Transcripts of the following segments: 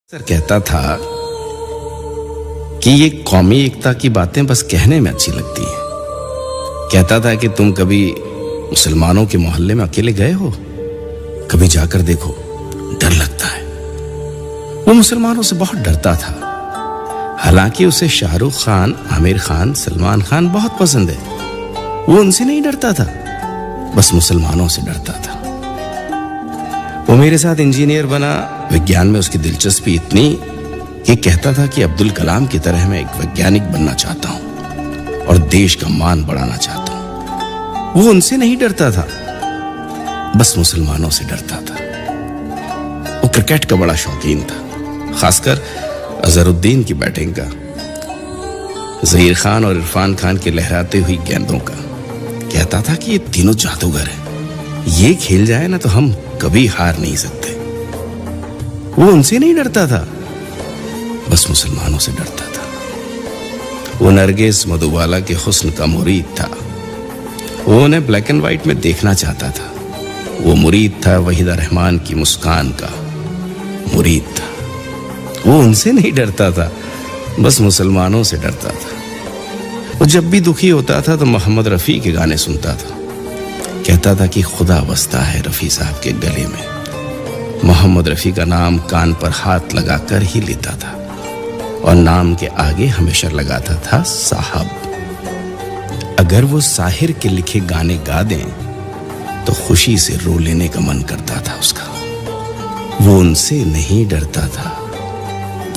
Sir कहता था कि ये कौमी एकता की बातें बस कहने में अच्छी लगती हैं। कहता था कि तुम कभी मुसलमानों के मोहल्ले में अकेले गए हो? कभी जाकर देखो, डर लगता है। वो मुसलमानों से बहुत डरता था। हालांकि उसे शाहरुख खान, आमिर खान, सलमान खान बहुत पसंद है। वो उनसे नहीं डरता था, बस मुसलमानों से डरता था। वो मेरे साथ इंजीनियर बना। विज्ञान में उसकी दिलचस्पी इतनी कि कहता था कि अब्दुल कलाम की तरह मैं एक वैज्ञानिक बनना चाहता हूं और देश का मान बढ़ाना चाहता हूं। वो उनसे नहीं डरता था, बस मुसलमानों से डरता था। वो क्रिकेट का बड़ा शौकीन था, खासकर अजहरुद्दीन की बैटिंग का, ज़हीर खान और इरफान खान की लहराती हुई गेंदों का। कहता था कि ये तीनों जादूगर हैं, ये खेल जाए ना तो हम कभी हार नहीं सकते। वो उनसे नहीं डरता था, बस मुसलमानों से डरता था। वो नरगिस मधुबाला के हुस्न का मुरीद था। वो उन्हें ब्लैक एंड व्हाइट में देखना चाहता था। वो मुरीद था वहीदा रहमान की मुस्कान का, मुरीद था। वो उनसे नहीं डरता था, बस मुसलमानों से डरता था। वो जब भी दुखी होता था तो मोहम्मद रफ़ी के गाने सुनता था। कहता था कि खुदा बसता है रफ़ी साहब के गले में। मोहम्मद रफ़ी का नाम कान पर हाथ लगाकर ही लेता था और नाम के आगे हमेशा लगाता था साहब। अगर वो साहिर के लिखे गाने गा दें तो खुशी से रो लेने का मन करता था उसका। वो उनसे नहीं डरता था,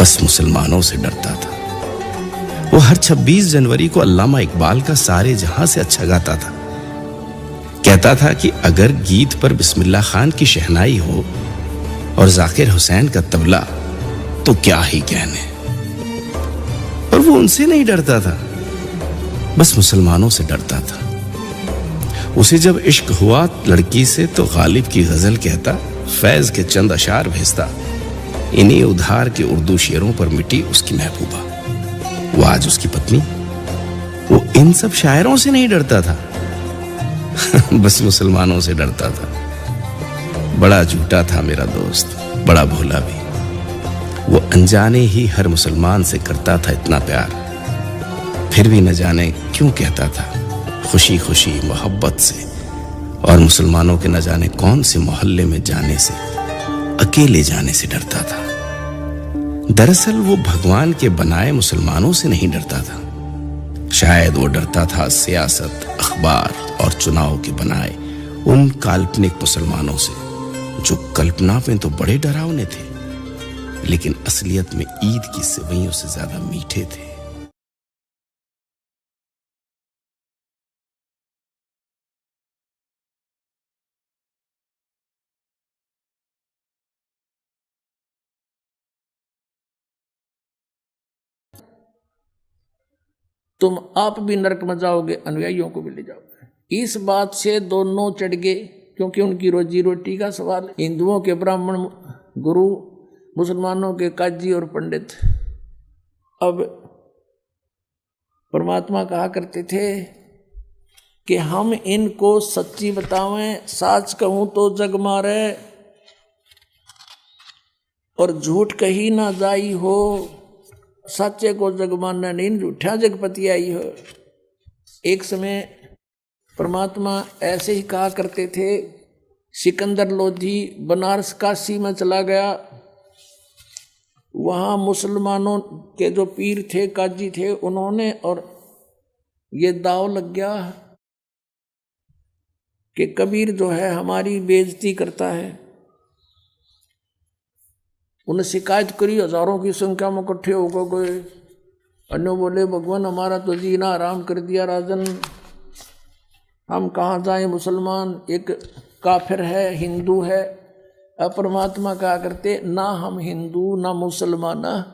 बस मुसलमानों से डरता था। वो हर 26 जनवरी को अल्लामा इकबाल का सारे जहां से अच्छा गाता था। कहता था कि अगर गीत पर बिस्मिल्लाह खान की शहनाई हो और जाकिर हुसैन का तबला तो क्या ही कहने। और वो उनसे नहीं डरता था, बस मुसलमानों से डरता था। उसे जब इश्क हुआ लड़की से तो गालिब की गजल कहता, फैज के चंद अशार भेजता। इन्हीं उधार के उर्दू शेरों पर मिटी उसकी महबूबा। वो आज उसकी पत्नी। वो इन सब शायरों से नहीं डरता था, बस मुसलमानों से डरता था। बड़ा झूठा था मेरा दोस्त, बड़ा भोला भी। वो अनजाने ही हर मुसलमान से करता था इतना प्यार, फिर भी न जाने क्यों कहता था खुशी खुशी मोहब्बत से, और मुसलमानों के न जाने कौन से मोहल्ले में जाने से, अकेले जाने से डरता था। दरअसल वो भगवान के बनाए मुसलमानों से नहीं डरता था। शायद वो डरता था सियासत, अखबार और चुनाव के बनाए उन काल्पनिक मुसलमानों से जो कल्पना में तो बड़े डरावने थे, लेकिन असलियत में ईद की सेवइयों से ज्यादा मीठे थे। तुम आप भी नरक में जाओगे, अनुयायियों को भी ले जाओगे। इस बात से दोनों चढ़ गए, क्योंकि उनकी रोजी रोटी का सवाल। हिंदुओं के ब्राह्मण गुरु, मुसलमानों के काजी और पंडित। अब परमात्मा कहा करते थे कि हम इनको सच्ची बतावें, साच कहूं तो जग मारे और झूठ कही ना जाई हो। सच्चे को जग मानना नहीं, झूठा जगपति आई हो। एक समय परमात्मा ऐसे ही कहा करते थे। सिकंदर लोधी बनारस काशी में चला गया। वहाँ मुसलमानों के जो पीर थे, काजी थे, उन्होंने और ये दाव लग गया कि कबीर जो है हमारी बेइज्जती करता है। उन्हें शिकायत करी, हजारों की संख्या में इकट्ठे होकर गए। अन्य बोले, भगवान हमारा तो जीना आराम कर दिया राजन, हम कहाँ जाएं। मुसलमान एक काफिर है, हिंदू है। अब परमात्मा कहा करते, ना हम हिंदू ना मुसलमान,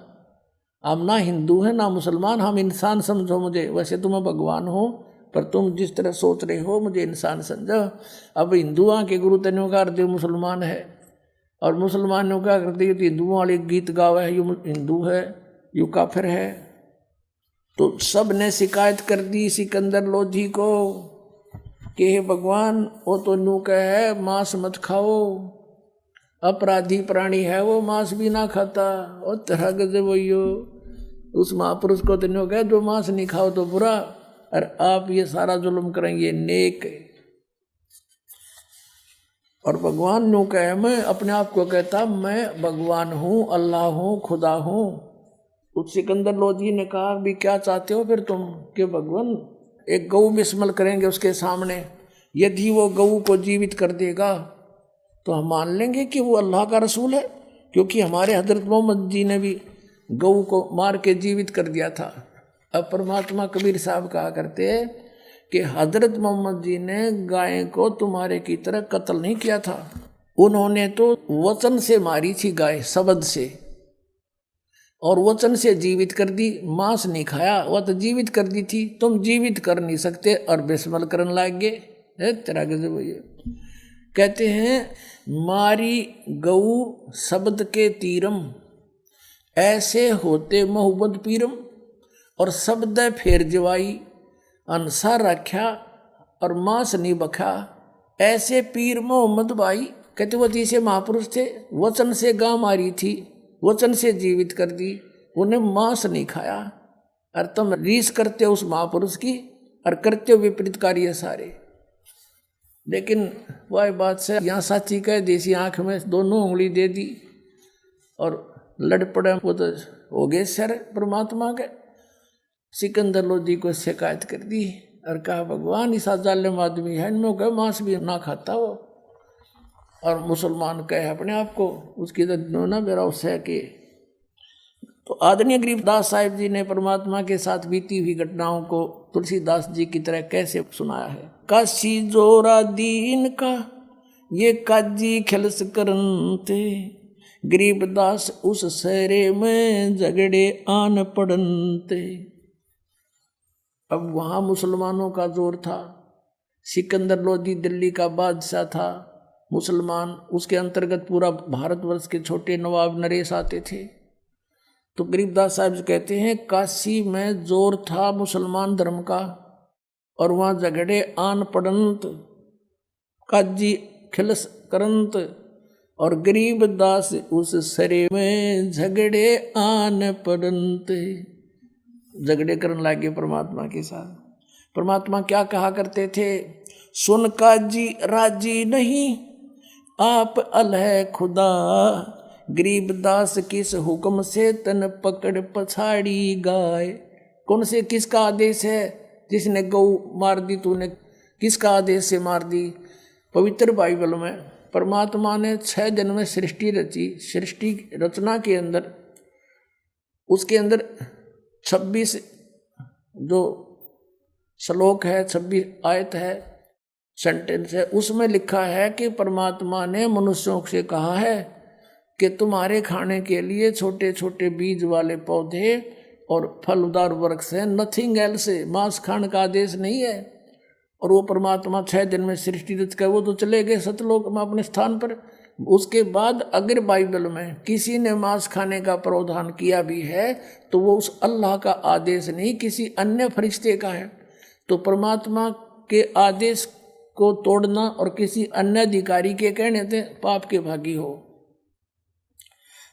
हम ना हिंदू हैं ना मुसलमान, हम इंसान समझो मुझे। वैसे तुम भगवान हो, पर तुम जिस तरह सोच रहे हो मुझे इंसान समझो। अब हिंदुओं के गुरु तेनों का अर्थ मुसलमान है, और मुसलमानों का करते तो हिंदुओं वाले गीत गावा है, यू हिंदू है, यू काफिर है। तो सब ने शिकायत कर दी सिकंदर लोधी को कि हे भगवान, वो तो नू कह है मांस मत खाओ। अपराधी प्राणी है वो, मांस भी ना खाता। और तरह गजब वही उस महापुरुष को तो नहीं कहे जो मांस नहीं खाओ तो बुरा, और आप ये सारा जुल्म करेंगे नेक है। और भगवान नो कहे, मैं अपने आप को कहता मैं भगवान हूँ, अल्लाह हूँ, खुदा हूँ। उस सिकंदर लोधी ने कहा भी क्या चाहते हो फिर तुम, कि भगवान एक गऊ बिस्मल करेंगे उसके सामने, यदि वो गऊ को जीवित कर देगा तो हम मान लेंगे कि वो अल्लाह का रसूल है, क्योंकि हमारे हजरत मोहम्मद जी ने भी गऊ को मार के जीवित कर दिया था। अब परमात्मा कबीर साहब कहा करते हैं कि हजरत मोहम्मद जी ने गाय को तुम्हारे की तरह कत्ल नहीं किया था, उन्होंने तो वचन से मारी थी गाय, शब्द से, और वचन से जीवित कर दी, मांस नहीं खाया, वह तो जीवित कर दी थी। तुम जीवित कर नहीं सकते और बिस्मल करने लग गए। तेरा गजब है। कहते हैं मारी गऊ शब्द के तीरम, ऐसे होते मोहब्बत पीरम, और शब्द फेर जवाई अनसार रखा और मांस नहीं बखा, ऐसे पीर मोहम्मद भाई। कहते वो तीसरे महापुरुष थे, वचन से गां मारी थी, वचन से जीवित कर दी, उन्हें मांस नहीं खाया, और तुम रीस करते हो उस महापुरुष की और करते हो विपरीत कार्य सारे। लेकिन वह बात से यहाँ साची कह देसी आंख में दोनों उंगली दे दी और लड़ पड़े, वो तो हो गए सर परमात्मा के। सिकंदर लोधी को शिकायत कर दी और कहा भगवान इस जालिम आदमी है, इनमें कहे मांस भी ना खाता वो, और मुसलमान कहे अपने आप को, उसकी तो ना मेरा उससे कि। तो आदरणीय गरीबदास साहिब जी ने परमात्मा के साथ बीती हुई घटनाओं को तुलसीदास जी की तरह कैसे सुनाया है। काशी जोरा दीन का ये काजी खिलस करनते, गरीबदास उस सहरे में झगड़े आन पड़नते। अब वहाँ मुसलमानों का जोर था। सिकंदर लोधी दिल्ली का बादशाह था मुसलमान, उसके अंतर्गत पूरा भारतवर्ष के छोटे नवाब नरेश आते थे। तो गरीबदास साहब कहते हैं काशी में जोर था मुसलमान धर्म का, और वहाँ झगड़े आन पड़ंत, काजी खिलस करंत, और गरीबदास उस सरे में झगड़े आन पड़ंत। झगड़े करने लगे परमात्मा के साथ। परमात्मा क्या कहा करते थे, सुन काजी राजी नहीं आप अलह खुदा, गरीबदास किस हुक्म से तन पकड़ पछाड़ी गाय। कौन से किसका आदेश है, जिसने गौ मार दी तूने, किसका आदेश से मार दी। पवित्र बाइबल में परमात्मा ने 6 दिन में सृष्टि रची। सृष्टि रचना के अंदर उसके अंदर 26 जो श्लोक है, 26 आयत है, सेंटेंस है, उसमें लिखा है कि परमात्मा ने मनुष्यों से कहा है कि तुम्हारे खाने के लिए छोटे छोटे बीज वाले पौधे और फलदार वृक्ष है, नथिंग एल्स, मांस खाने का आदेश नहीं है। और वो परमात्मा 6 दिन में सृष्टि रच कर वो तो चले गए सतलोक में अपने स्थान पर। उसके बाद अगर बाइबल में किसी ने मांस खाने का प्रावधान किया भी है तो वो उस अल्लाह का आदेश नहीं, किसी अन्य फरिश्ते का है। तो परमात्मा के आदेश को तोड़ना और किसी अन्य अधिकारी के कहने से पाप के भागी हो।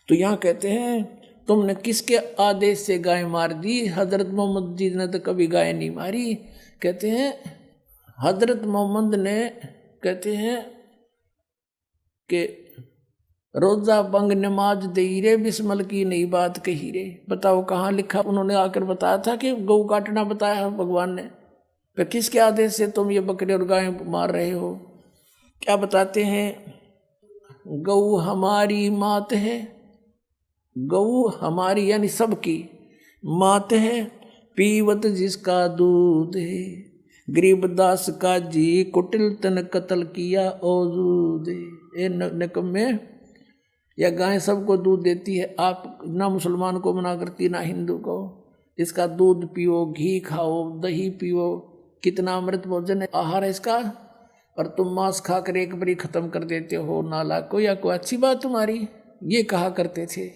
तो यहाँ कहते हैं तुमने किसके आदेश से गाय मार दी। हजरत मोहम्मद जी ने तो कभी गाय नहीं मारी। कहते हैं हजरत मोहम्मद ने, कहते हैं कि रोजा बंग नमाज दे रे, बिस्मल की नई बात कही रे। बताओ कहाँ लिखा। उन्होंने आकर बताया था कि गौ काटना बताया है भगवान ने, फिर किसके आदेश से तुम ये बकरे और गाय मार रहे हो। क्या बताते हैं, गौ हमारी मात है, गौ हमारी यानी सबकी मात है, पीवत जिसका दूध है, गरीबदास का जी कुटिल तन कत्ल किया औजूद। ए निकम्मे, या गाय सबको दूध देती है, आप ना मुसलमान को मना करती ना हिंदू को। इसका दूध पियो, घी खाओ, दही पियो, कितना अमृत भोजन है, आहार है इसका, और तुम मांस खाकर एक बारी खत्म कर देते हो नाला को, या कोई अच्छी बात तुम्हारी। ये कहा करते थे।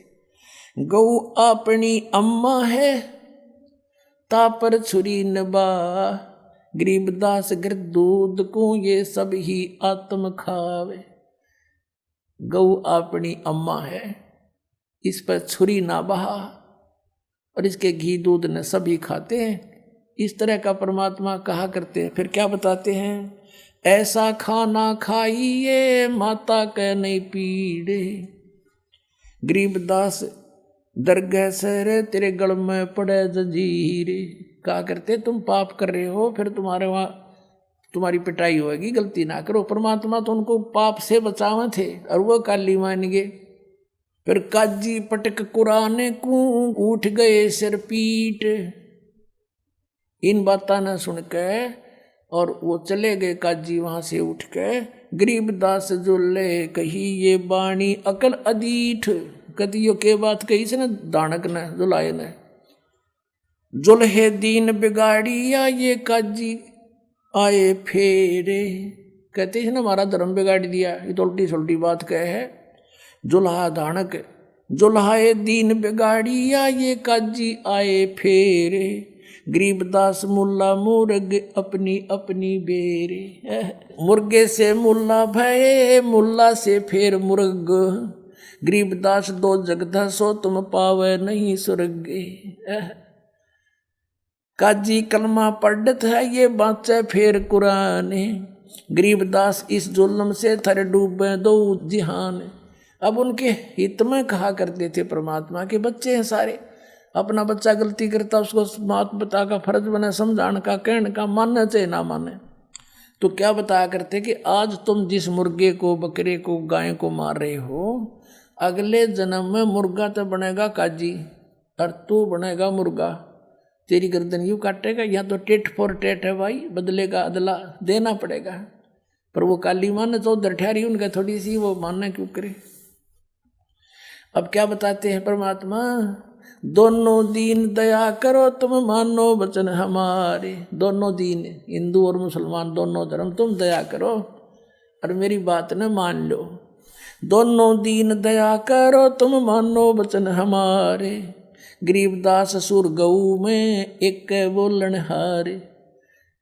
गौ अपनी अम्मा है तापर छुरी नबा, गरीबदास गिर दूध को ये सब ही आत्म खावे। गऊ अपनी अम्मा है, इस पर छुरी ना बहा, और इसके घी दूध न सभी खाते हैं। इस तरह का परमात्मा कहा करते हैं। फिर क्या बताते हैं, ऐसा खाना खाइए माता कह नहीं पीड़े, गरीबदास दरगाह से रे तेरे गल में पड़े जंजीरे। कहा करते तुम पाप कर रहे हो, फिर तुम्हारे वहाँ तुम्हारी पिटाई होगी, गलती ना करो। परमात्मा तो उनको पाप से बचावे थे और वो काली मान गए। फिर काजी पटक कुराने को उठ गए सिर पीट। इन बातों ने सुन के और वो चले गए काजी वहां से उठ के। गरीबदास जो ले कही ये बाणी अकल अदीठ, कदियो के बात कही से न दानक ने जुलाए ने, जुल्हे दीन बिगाड़िया ये काजी आए फेरे। कहते हैं ना हमारा धर्म बिगाड़ दिया, ये तो उल्टी सुल्टी बात कहे है। जुल्हा दानक जुल्हाए दीन बिगाड़िया ये काजी आए फेरे, गरीबदास मुल्ला मुर्ग अपनी अपनी बेरे। मुर्गे से मुल्ला भये मुल्ला से फिर मुर्ग, गरीबदास दो जगदा सो तुम पावे नहीं स्वर्ग। काजी कलमा पढ़त है ये बाचे फिर कुरान, गरीबदास इस जुल्म से थर डूबे दो जिहान। अब उनके हित में कहा करते थे परमात्मा के बच्चे हैं सारे, अपना बच्चा गलती करता उसको मात पिता का फर्ज बने समझाने का, कहने का, मानना चाहे ना माने। तो क्या बताया करते कि आज तुम जिस मुर्गे को, बकरे को, गाय को मार रहे हो, अगले जन्म में मुर्गा तो बनेगा काजी और तू बनेगा मुर्गा। तेरी गर्दन यूँ काटेगा, या तो टेट फॉर टेट है भाई, बदले का अदला देना पड़ेगा। पर वो काली माने तो उधर ठहरी, उनका थोड़ी सी वो मानना क्यों करे। अब क्या बताते हैं परमात्मा, दोनों दीन दया करो तुम मानो वचन हमारे। दोनों दीन, हिंदू और मुसलमान दोनों धर्म, तुम दया करो और मेरी बात न मान लो। दोनों दीन दया करो तुम मानो वचन हमारे, गरीबदास सुर गऊ में एक बोलन हारे।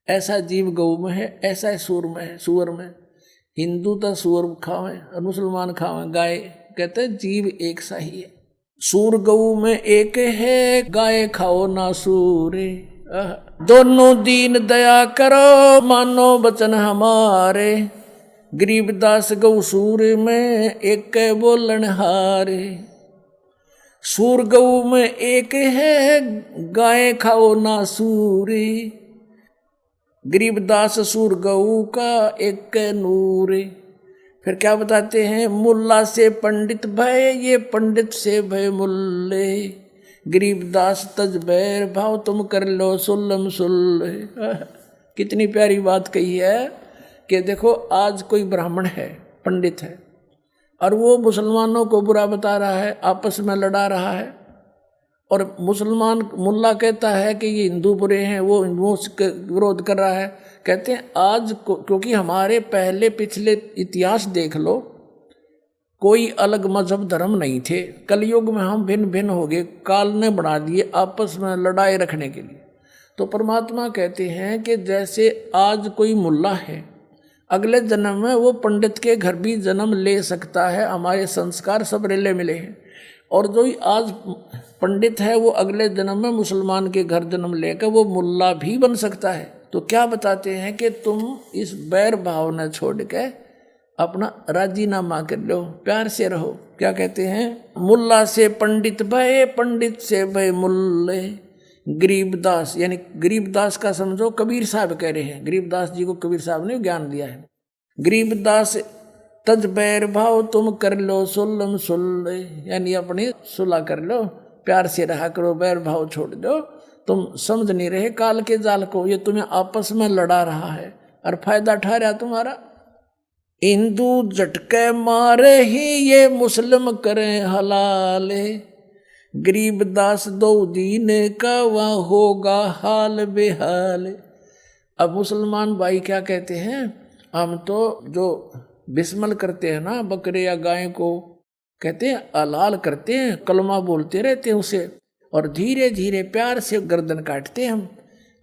ऐसा जीव गऊ में है, ऐसा है सूर में है, सुअर में। हिंदू तो सुअर खावे और मुसलमान खावे गाय, कहते हैं जीव एक सा ही है। सूर गऊ में एक है, गाय खाओ ना सूरे। दोनों दीन दया करो मानो वचन हमारे, गरीबदास गऊ सूर में एक बोलन हारे। सूर गऊ में एक है, गाय खाओ ना सूरे, गरीबदास सूर गऊ का एक नूरे। फिर क्या बताते हैं, मुल्ला से पंडित भय ये पंडित से भय मुल्ले, गरीबदास तज बैर भाव तुम कर लो सुल्लम सुल्ले। कितनी प्यारी बात कही है कि देखो आज कोई ब्राह्मण है, पंडित है, और वो मुसलमानों को बुरा बता रहा है, आपस में लड़ा रहा है, और मुसलमान मुल्ला कहता है कि ये हिंदू बुरे हैं, वो हिंदुओं से विरोध कर रहा है। कहते हैं आज क्योंकि हमारे पहले पिछले इतिहास देख लो, कोई अलग मजहब धर्म नहीं थे। कलयुग में हम भिन्न भिन्न हो गए, काल ने बना दिए आपस में लड़ाई रखने के लिए। तो परमात्मा कहते हैं कि जैसे आज कोई मुल्ला है, अगले जन्म में वो पंडित के घर भी जन्म ले सकता है। हमारे संस्कार सब रेले मिले हैं। और जो आज पंडित है वो अगले जन्म में मुसलमान के घर जन्म लेकर वो मुल्ला भी बन सकता है। तो क्या बताते हैं कि तुम इस बैर भाव न छोड़ के अपना राजीनामा कर लो, प्यार से रहो। क्या कहते हैं, मुल्ला से पंडित भय पंडित से भय मुल्ले, गरीबदास यानी गरीबदास का समझो कबीर साहब कह रहे हैं। गरीबदास जी को कबीर साहब ने ज्ञान दिया है। गरीबदास तज बैर भाव तुम कर लो सुल्लम सुल्ले, यानी अपनी सुलह कर लो, प्यार से रहा करो, बैर भाव छोड़ दो। तुम समझ नहीं रहे काल के जाल को, ये तुम्हें आपस में लड़ा रहा है और फायदा ठहरा तुम्हारा। हिंदू झटके मारे ही ये मुस्लिम करें हलाले, गरीबदास दो दीन का वहाँ होगा हाल बेहाल। अब मुसलमान भाई क्या कहते हैं, हम तो जो बिस्मल करते हैं ना बकरे या गाय को, कहते हैं हलाल करते हैं, कलमा बोलते रहते हैं उसे, और धीरे धीरे प्यार से गर्दन काटते हैं।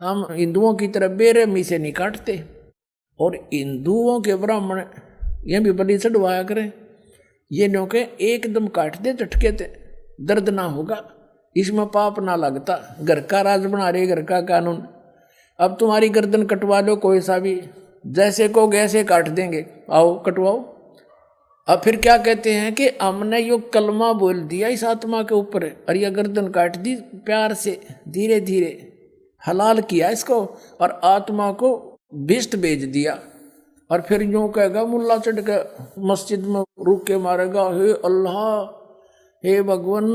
हम हिंदुओं की तरह बेरहमी से नहीं काटते। और हिंदुओं के ब्राह्मण ये भी बलि चढ़वाया करें, ये नौके एकदम काट दे झटके ते, दर्द ना होगा, इसमें पाप ना लगता। घर का राज बना रहे, घर का कानून। अब तुम्हारी गर्दन कटवा लो कोई सा भी, जैसे को गैसे काट देंगे, आओ कटवाओ। अब फिर क्या कहते हैं कि हमने यो कलमा बोल दिया इस आत्मा के ऊपर और यह गर्दन काट दी, प्यार से धीरे धीरे हलाल किया इसको और आत्मा को भिष्ट भेज दिया। और फिर यूं कहेगा मुल्ला चढ़ के मस्जिद में रुक के मारेगा, हे अल्लाह, हे भगवान,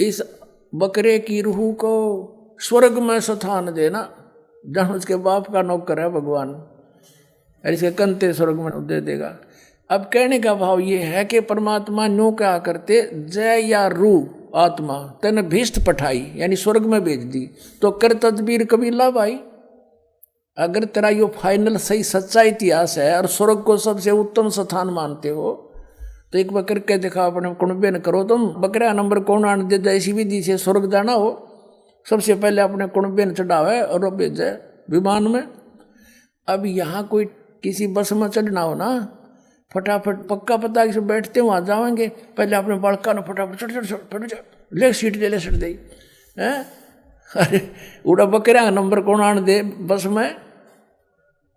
इस बकरे की रूह को स्वर्ग में स्थान देना, जहाँ उसके बाप का नौकर है भगवान, और इसके कंते स्वर्ग में दे देगा। अब कहने का भाव ये है कि परमात्मा न्यू क्या करते, जय या रूह आत्मा तेने भिष्ट पठाई यानी स्वर्ग में भेज दी, तो कर तदबीर कबीला भाई। अगर तेरा यो फाइनल सही सच्चा इतिहास है और स्वर्ग को सबसे उत्तम स्थान मानते हो, तो एक बार करके दिखा, अपने कुणबे न करो तुम। बकरा नंबर कौन आने दे, जैसी विधि से स्वर्ग जाना हो, सबसे पहले अपने कुणबे न चढ़ावे और भेजे विमान में। अब यहाँ कोई किसी बस में चढ़ना हो ना, फटाफट पक्का पता कि बैठते वहाँ जाएंगे, पहले अपने बड़का न फटाफट चढ़ ले सीट ले सीट दे हैं। अरे उड़ा बकरा नंबर कौन आने दे बस में,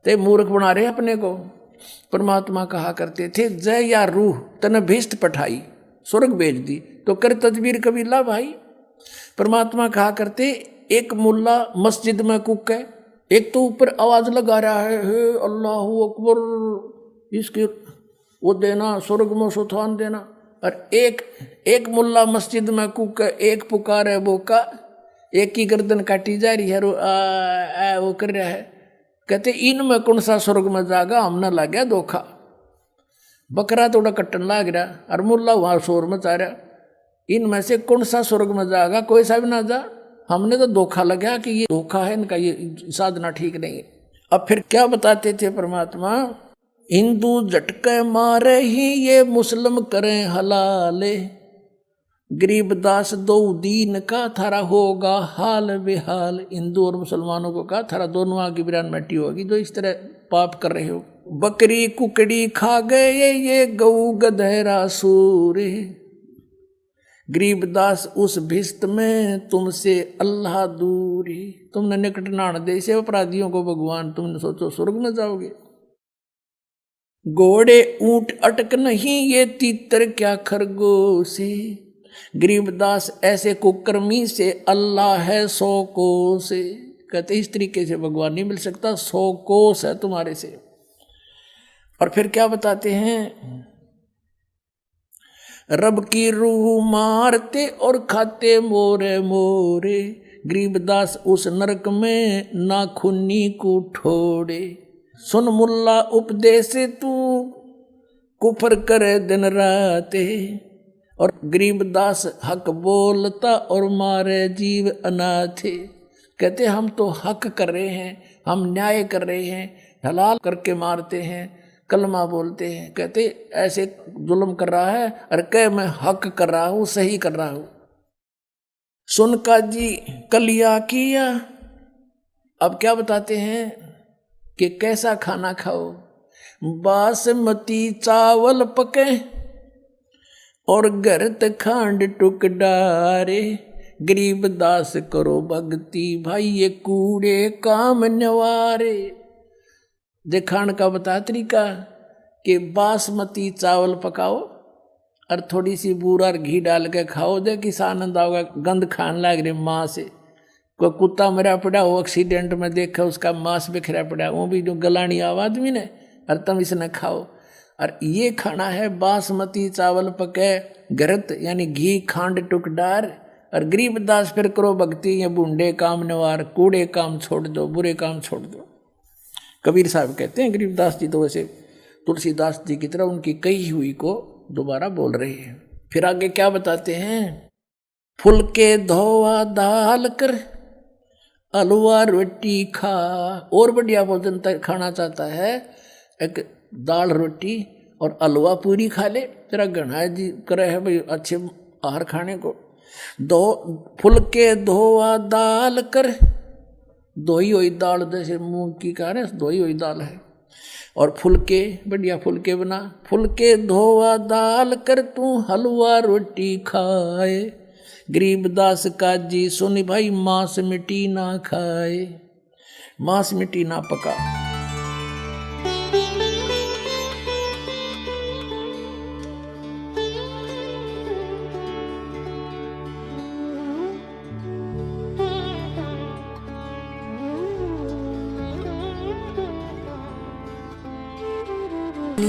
ते मूर्ख बना रहे अपने को। परमात्मा कहा करते थे, जय या रूह तने भिष्ट पठाई, स्वर्ग भेज दी, तो कर तदबीर कबीला भाई। परमात्मा कहा करते, एक मुल्ला मस्जिद में कुक है, एक तो ऊपर आवाज लगा रहा है, हे अल्लाहू अकबर, इसके वो देना, स्वर्ग में सुथान देना। और एक मुल्ला मस्जिद में कुक है, एक पुकार है बोका, एक की गर्दन काटी जा रही है, वो कर रहा है। कहते इनमें कौन सा स्वर्ग में जागा, हमने लग गया धोखा। बकरा थोड़ा कट्टन लाग रहा और मुल्ला वहां शोर मचा रहा, इनमें से कौन सा स्वर्ग में जागा, कोई सा भी ना जा। हमने तो धोखा लगा कि ये धोखा है इनका, ये साधना ठीक नहीं है। अब फिर क्या बताते थे परमात्मा, हिंदू झटके मारे ही ये मुस्लिम करें हलाले, गरीबदास दो दीन का थारा होगा हाल बेहाल। हिंदू और मुसलमानों को कहा थारा दोनों आगे बिरान मट्टी होगी जो इस तरह पाप कर रहे हो। बकरी कुकड़ी खा गए ये गऊ गधेरा सूर, गरीबदास उस भिष्ट में तुमसे अल्लाह दूर। तुमने निकट नाण दे से अपराधियों को भगवान, तुमने सोचो स्वर्ग में जाओगे। घोड़े ऊंट अटक नहीं ये तीतर क्या खरगोश, गरीबदास ऐसे कुकर्मी से अल्लाह है 100 कोस। कहते इस तरीके से भगवान नहीं मिल सकता, 100 कोस है तुम्हारे से। और फिर क्या बताते हैं, रब की रूह मारते और खाते मोरे मोरे, गरीबदास उस नरक में नाखूनी को ठोड़े। सुन मुल्ला उपदेश तू कुफर करे दिन रात, और गरीबदास हक बोलता और मारे जीव अनाथ। कहते हम तो हक कर रहे हैं, हम न्याय कर रहे हैं, हलाल करके मारते हैं, कलमा बोलते हैं। कहते ऐसे जुल्म कर रहा है और कह मैं हक कर रहा हूँ, सही कर रहा हूँ। सुन का जी कलिया किया। अब क्या बताते हैं कि कैसा खाना खाओ, बासमती चावल पके और गरत खांड टुक डारे, गरीबदास करो भक्ति भाई ये कूड़े काम नवारे। खान का बता तरीका कि बासमती चावल पकाओ और थोड़ी सी बूरा और घी डाल के खाओ, दे किस आनंद आओगा। गंद खान लग रही माँ से, कोई कुत्ता मरा पड़ा हो एक्सीडेंट में देखा उसका मांस बिखरा पड़ा, वो भी जो गलानी आवाज में ने, और तुम इसने खाओ। और ये खाना है बासमती चावल पके गरत यानी घी खांड टुक डार, और गरीबदास फिर करो भक्ति ये बूढ़े काम नवार, कूड़े काम छोड़ दो, बुरे काम छोड़ दो। कबीर साहब कहते हैं गरीबदास जी तो वैसे तुलसीदास जी की तरह उनकी कही हुई को दोबारा बोल रहे हैं। फिर आगे क्या बताते हैं, फुलके धोआ दाल कर हलवा रोटी खा। और बढ़िया भोजन खाना चाहता है, एक दाल रोटी और हलवा पूरी खा ले, तेरा गणा जी करे है भाई अच्छे आहार खाने को। दो फुलके धोआ दाल कर, धोई हुई दाल जैसे मूंग की कहा ना, धोई हुई दाल है। और फुलके, बढ़िया फुलके बना, फुलके धोवा दाल कर तू हलवा रोटी खाए, गरीबदास काजी सोनी भाई मांस मिट्टी ना खाए, मांस मिट्टी ना पका।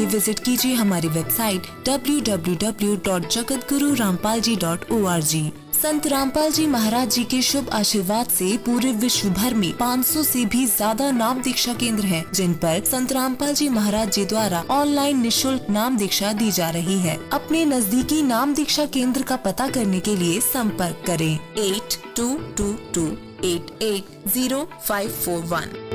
विजिट कीजिए हमारी वेबसाइट www.jagatgururampalji.org। संत रामपाल जी महाराज जी के शुभ आशीर्वाद से पूरे विश्व भर में 500 से भी ज्यादा नाम दीक्षा केंद्र हैं, जिन पर संत रामपाल जी महाराज जी द्वारा ऑनलाइन निशुल्क नाम दीक्षा दी जा रही है। अपने नजदीकी नाम दीक्षा केंद्र का पता करने के लिए संपर्क करें 8222880541।